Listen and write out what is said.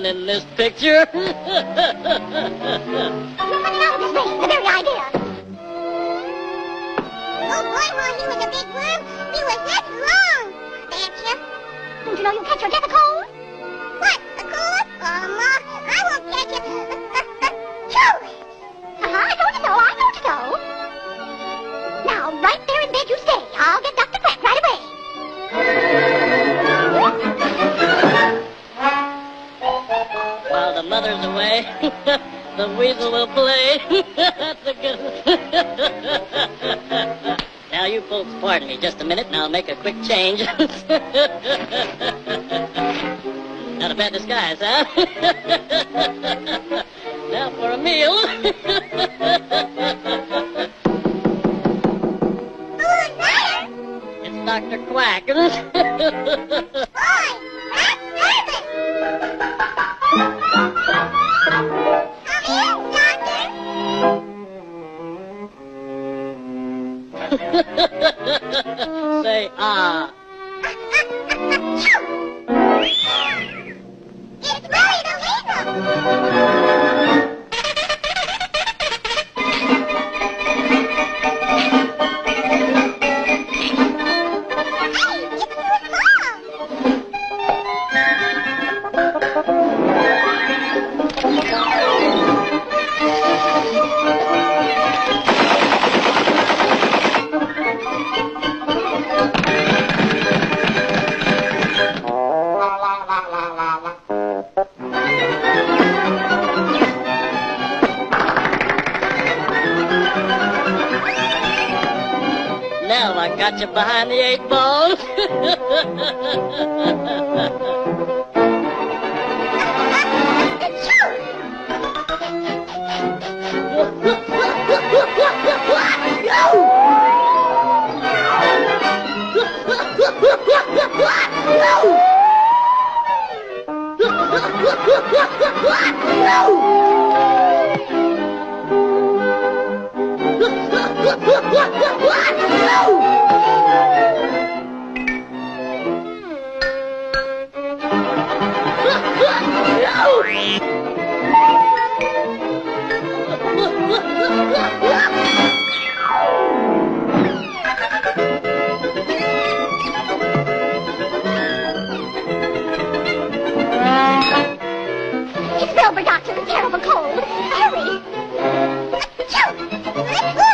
fun in this picture. You're running out of this race, the very idea. Oh, boy, while he was a big worm, he was headlong. Bad Chip. Don't you know you'll catch your death a cold? What, a cold? Oh, Ma, I won't catch it. Choo! I told you so, I told you so. Now, right there in bed you stay. I'll get Dr. Quack right away. While the mother's away, the weasel will play. That's a good one. Now, you folks pardon me just a minute, and I'll make a quick change. Not a bad disguise, huh? Now for a meal. Who's there? It's Dr. Quack. Boy, that's nervous. Come in, Doctor. Say, ah. Choo! It's Willie the Weasel. Now I got you behind the 8 ball. It's Silver, Doctor. Terrible cold. Hurry. Achoo!